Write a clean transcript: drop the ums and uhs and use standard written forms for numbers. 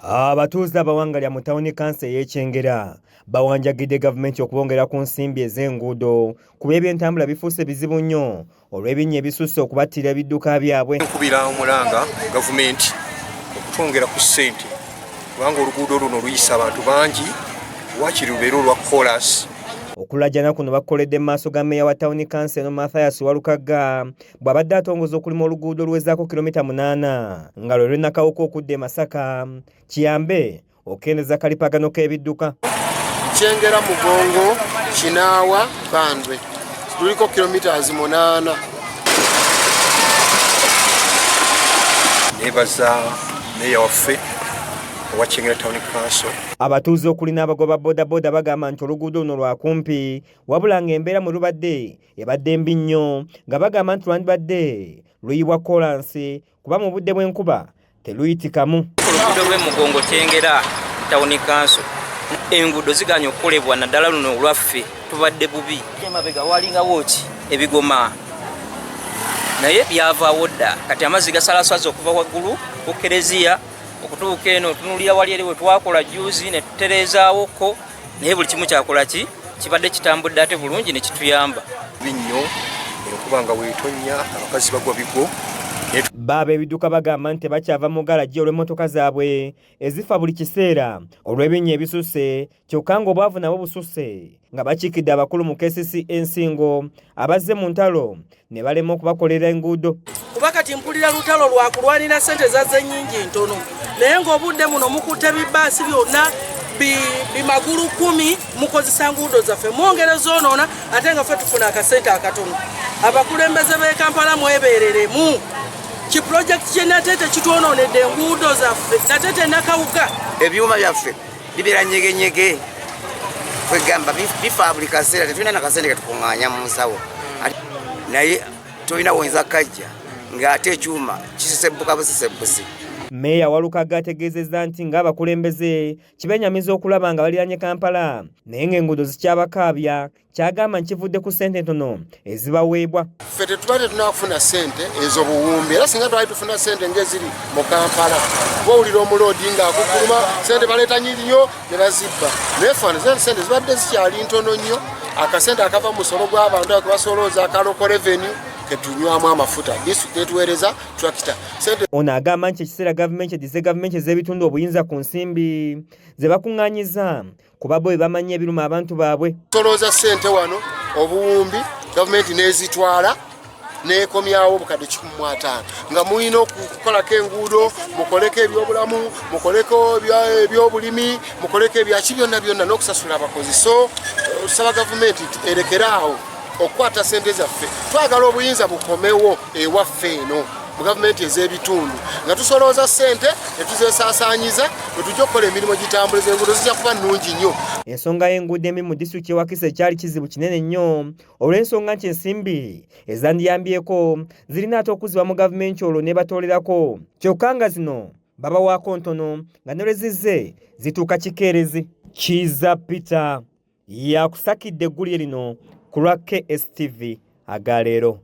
Abatuuze abawangalya mu tawuni kansa ey'Ekyengera bawanjagidde gavumenti okubongera ku nsimbi ez'enguudo kuba ebyentambula bifuuse bizibu nnyo olw'ebinnya ebisusse okubattira ebidduka byabwe. Nkubira omulanga gavumenti okutwongera ku ssente kubanga oluguudo luno luyisa abantu bangi wakiri lubeera olwa kolas. Okulajjana kuno bakoledde mu maaso ga mmeeya wa tawuni kansa eno Mathias Walukagga bw'abadde atongoza okulima oluguudo luwezaako kilomita 8 nga lwe lw'ennakawuka okudda e Masaka kiyambe okukendeza kalipagano k'ebidduka. Kyengera Mugongo Kinaawa Bandwe luliko kilomita 8. Nebaza mmeeya waffe owa Kyengera Town Council. Abatuuze okulina abagoba bodaboda bagamba nti oluguudo luno lwakumpi wabula ng'embeera mwe lubadde ebadde mbi nnyo nga bagamba nti lwandibadde luyibwa kolansi kuba mu budde bw'enkuba teluyitikamu. Oluguudo lw'e Mugongo Kyengera Town Council enguudo ziganya okukolebwa naddala luno olwaffe tubadde bubi. Emabega walingawo ki ebigoma naye byavaawo dda kati amazzi gasalaswaza okuva waggulu ku kereziya okutuuka eno tunulira wali eri we twakola juzi ne tutereezaawoko naye buli kimu kyakola ki kibadde kitambudde ate bulungi ne kituyamba. Binnyo okubanga weetonya abakazi bagwa bigo. Baaba ebidduka bagamba nti bakyava mu galagi olw'emmotoka zaabwe ezifa buli kiseera olw'ebinnya ebisusse kyokka ng'obwavu nabwo bususse nga bakiikidde abakulu mu KCC ensingo abazze mu ntalo ne balema okubakolera enguudo. Kuba kati mpulira lutalo lwakulwanira ssente zazze nnyingi ntono naye ng'obudde muno mukutte bibaasi byonna bimagulu 10 mukozesa nguudo zaffe mwongereza onoona ate nga ffe tufuna akasente akatono. Abakulembeze b'e Kampala mwebeereremu. Ki project kye Natete kitwononedde enguudo zaffe Natete nakawuka ebyuma byaffe bibeera nyegenyege kwegamba bifa buli kaseera tetulina nakasente ketukuŋŋaanya mu nsawo naye tolina wonza kajja ng'ate ekyuma kisesebbuka busesebbusi. Mmeeya Walukagga ategeezezza nti ng'abakulembeze kibenyamiza okulaba nga baliranye Kampala naye ng'enguudo zikyabakaabya kyagamba nkivudde ku ssente ntono ezibaweebwa. Ffe tetubadde tunakufuna ssente ez'obuwumbi era singa twali tufuna ssente ng'eziri mu Kampala bawulira omuloodi ng'akuguluma ssente baleeta nyiri nnyo ne bazibba naye ffe ssente zibadde zikyali ntono nnyo. Akasente akava mu musolo gw'abantu akubasolooza akaloko revenue ketunywamu amafuta disituweereza tractor. Ono agamba nti ekiseera gavumenti edize gavumenti ez'ebitundu obuyinza ku nsimbi ze bakuŋŋaanyiza kuba bo bamanya ebiruma abantu baabwe. Solooza ssente wano obuwumbi gavumenti n'ezitwala neekomyawo obukadde 15 nga mulina okukolako enguudo mukoleko ebyobulamu mukoleko ebyobulimi mukoleko ebyaki byonna n'okusasula abakozi. So tusaba gavumenti erekeraawo okukwata ssente zaffe twagala obuyinza bukomewo ewaffe eno mu gavumenti ez'ebitundu nga tusolooza ssente netuzesaasaanyiza netujja okukola emirimu gitambuliza enguudo zijja kuba nnungi nnyo. Ensonga y'enguudo embi mu disitulikiti y'Wakiso ekyali kizibu kinene nnyo olw'ensonga nti ensimbi ezandiyambyeko zirina ate okuzibwa mu gavumenti olwo ne batoolerako kyokka nga zino babawaako ntono nga ne lwe zizze zituuka kikeerezi. Kiza Peter yakusakidde eggulire lino ku lwa KSTV agaleero.